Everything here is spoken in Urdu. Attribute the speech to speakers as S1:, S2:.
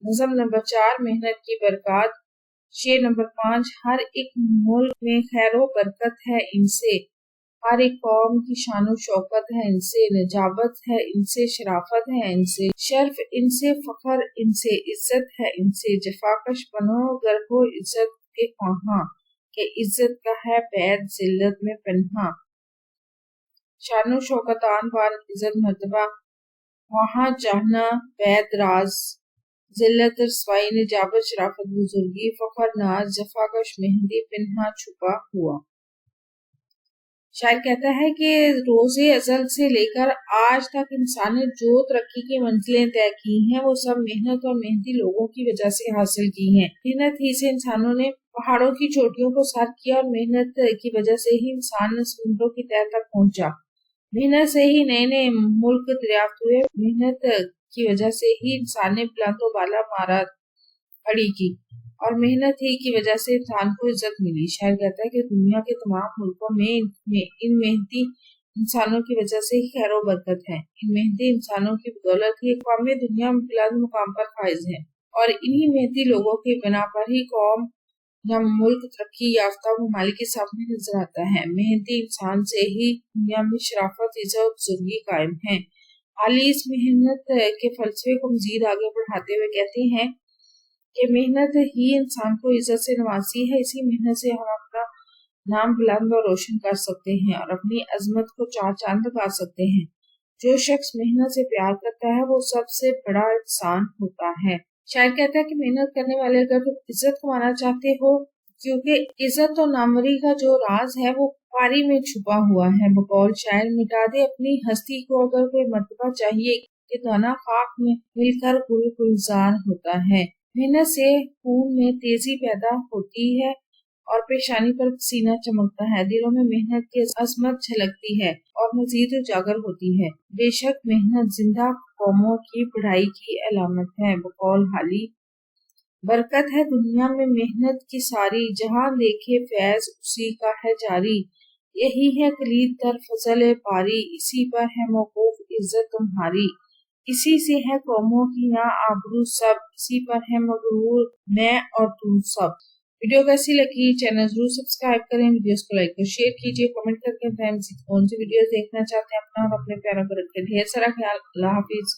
S1: نظم نمبر 4 محنت کی برکات۔ شعر نمبر 5 ہر ایک ملک میں خیر و برکت ہے ان سے، ہر ایک قوم کی شان و شوکت ہے ان سے، نجابت ہے ان سے، شرافت ہے ان سے، شرف ان سے، فخر ان سے، عزت ہے ان سے، جفاکش بنو گر ہو عزت کے خواہاں، کہ عزت کا ہے پید ذلت میں پنہاں۔ شان و شوکت آن بان عزت مرتبہ، وہاں چاہنا پید راز، ذلت رسوائی نجابت شرافت بزرگی، فخر ناز، جفاکش مہندی پنہاں چھپا ہوا۔ شاعر کہتا ہے کہ روز ازل سے لے کر آج تک انسان نے جو ترقی کی منزلیں طے کی ہیں وہ سب محنت اور محنتی لوگوں کی وجہ سے حاصل کی ہیں۔ محنت ہی سے انسانوں نے پہاڑوں کی چوٹیوں کو سر کیا اور محنت کی وجہ سے ہی انسان سمندروں کی تہہ تک پہنچا۔ محنت سے ہی نئے نئے ملک دریافت ہوئے، محنت کی وجہ سے ہی انسان نے بلند و بالا عمارت کھڑی کی اور محنت ہی کی وجہ سے انسان کو عزت ملی۔ شاعر کہتا ہے کہ دنیا کے تمام ملکوں میں ان محنتی انسانوں کی وجہ سے ہی خیر و برکت ہے۔ ان محنتی انسانوں کی بدولت ہی اقوام دنیا میں بلند مقام پر فائز ہے، اور انہی محنتی لوگوں کی بنا پر ہی قوم یا ملک ترقی یافتہ ممالک کے سامنے نظر آتا ہے۔ محنتی انسان سے ہی دنیا میں شرافت، عزت اور بزرگی قائم ہے۔ حالی اس محنت کے فلسفے کو مزید آگے بڑھاتے ہوئے کہتے ہیں کہ محنت ہی انسان کو عزت سے نوازتی ہے، اسی محنت سے ہم اپنا نام بلند اور روشن کر سکتے ہیں اور اپنی عظمت کو چار چاند لگا سکتے ہیں۔ جو شخص محنت سے پیار کرتا ہے وہ سب سے بڑا انسان ہوتا ہے۔ شاعر کہتا ہے کہ محنت کرنے والے اگر تم عزت کمانا چاہتے ہو، کیونکہ عزت اور ناموری کا جو راز ہے وہ پاری میں چھپا ہوا ہے۔ بقول شاعر مٹا دے اپنی ہستی کو اگر کوئی مرتبہ چاہیے کہ دانا خاک میں مل کر گل گلزار ہوتا ہے۔ محنت سے خون میں تیزی پیدا ہوتی ہے اور پیشانی پر پسینہ چمکتا ہے، دلوں میں محنت کی عظمت جھلکتی ہے اور مزید اجاگر ہوتی ہے۔ بے شک محنت زندہ قوموں کی بڑائی کی علامت ہے۔ بقول حالی برکت ہے دنیا میں محنت کی ساری، جہاں دیکھے فیض اسی کا ہے جاری۔ یہی ہے کلید در فضل باری، اسی پر ہے موقوف عزت تمہاری۔ اسی سے ہے قوموں کی یہاں آبرو سب، اسی پر ہے مغرور میں اور تم سب۔ ویڈیو کیسی لگی؟ چینل ضرور سبسکرائب کریں، ویڈیوز کو لائک اور شیئر کیجیے، کمنٹ کر کے بتائیں مزید کون سی ویڈیوز دیکھنا چاہتے ہیں۔ اپنا اور اپنے پیاروں کو رکھیں ڈھیر سارا خیال۔ اللہ حافظ۔